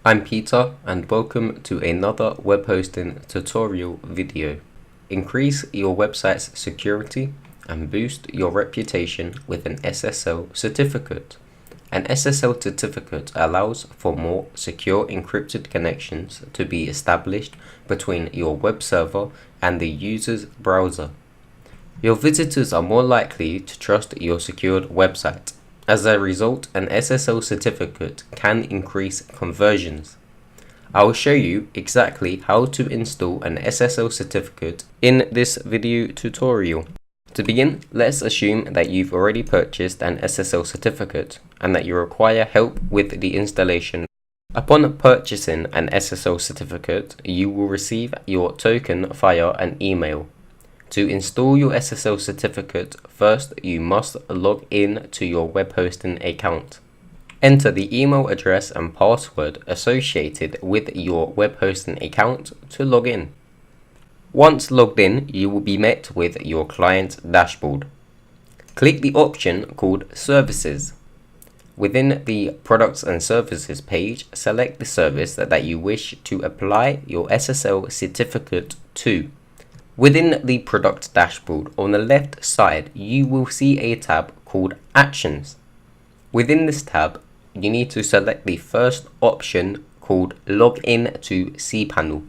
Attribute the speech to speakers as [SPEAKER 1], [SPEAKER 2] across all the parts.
[SPEAKER 1] I'm Peter and welcome to another web hosting tutorial video. Increase your website's security and boost your reputation with an SSL certificate. An SSL certificate allows for more secure encrypted connections to be established between your web server and the user's browser. Your visitors are more likely to trust your secured website. As a result, an SSL certificate can increase conversions. I will show you exactly how to install an SSL certificate in this video tutorial. To begin, let's assume that you've already purchased an SSL certificate and that you require help with the installation. Upon purchasing an SSL certificate, you will receive your token via an email. To install your SSL certificate, first you must log in to your web hosting account. Enter the email address and password associated with your web hosting account to log in. Once logged in, you will be met with your client dashboard. Click the option called Services. Within the Products and Services page, select the service that you wish to apply your SSL certificate to. Within the product dashboard on the left side, you will see a tab called Actions. Within this tab, you need to select the first option called Login to cPanel.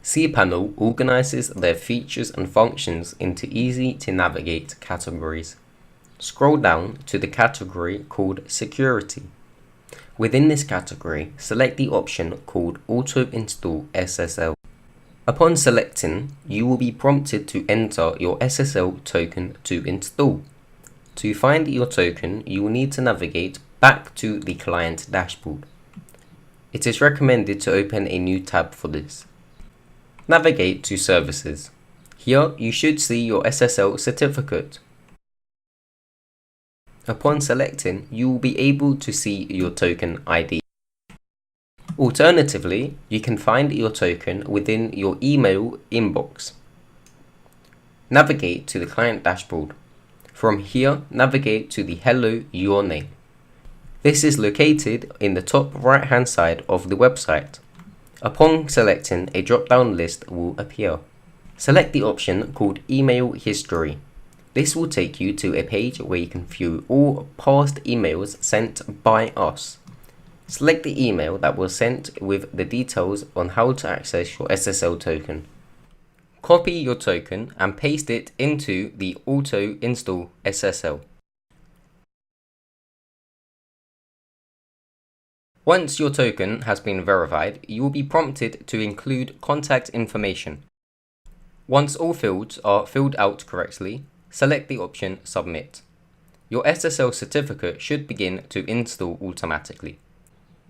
[SPEAKER 1] cPanel organizes their features and functions into easy to navigate categories. Scroll down to the category called Security. Within this category, select the option called Auto Install SSL. Upon selecting, you will be prompted to enter your SSL token to install. To find your token, you will need to navigate back to the client dashboard. It is recommended to open a new tab for this. Navigate to Services. Here, you should see your SSL certificate. Upon selecting, you will be able to see your token ID. Alternatively, you can find your token within your email inbox. Navigate to the client dashboard. From here, navigate to the Hello Your Name. This is located in the top right hand side of the website. Upon selecting, a drop-down list will appear. Select the option called Email History. This will take you to a page where you can view all past emails sent by us. Select the email that was sent with the details on how to access your SSL token. Copy your token and paste it into the Auto Install SSL. Once your token has been verified, you will be prompted to include contact information. Once all fields are filled out correctly, select the option Submit. Your SSL certificate should begin to install automatically.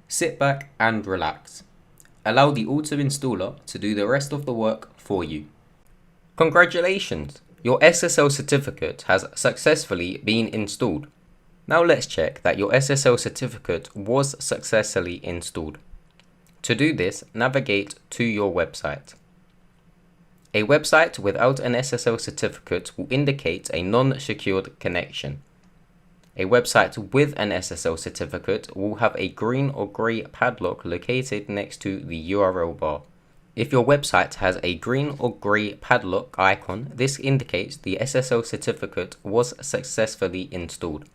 [SPEAKER 1] Sit back and relax. Allow the auto installer to do the rest of the work for you. Congratulations! Your SSL certificate has successfully been installed. Now let's check that your SSL certificate was successfully installed. To do this, navigate to your website. A website without an SSL certificate will indicate a non-secured connection. A website with an SSL certificate will have a green or grey padlock located next to the URL bar. If your website has a green or grey padlock icon, this indicates the SSL certificate was successfully installed.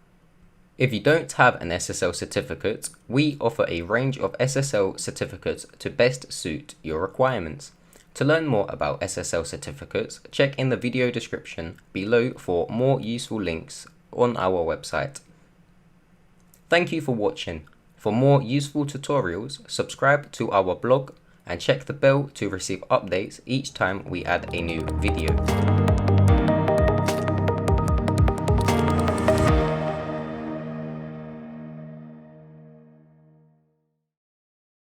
[SPEAKER 1] If you don't have an SSL certificate, we offer a range of SSL certificates to best suit your requirements. To learn more about SSL certificates, check in the video description below for more useful links on our website. Thank you for watching. For more useful tutorials, subscribe to our blog and check the bell to receive updates each time we add a new video.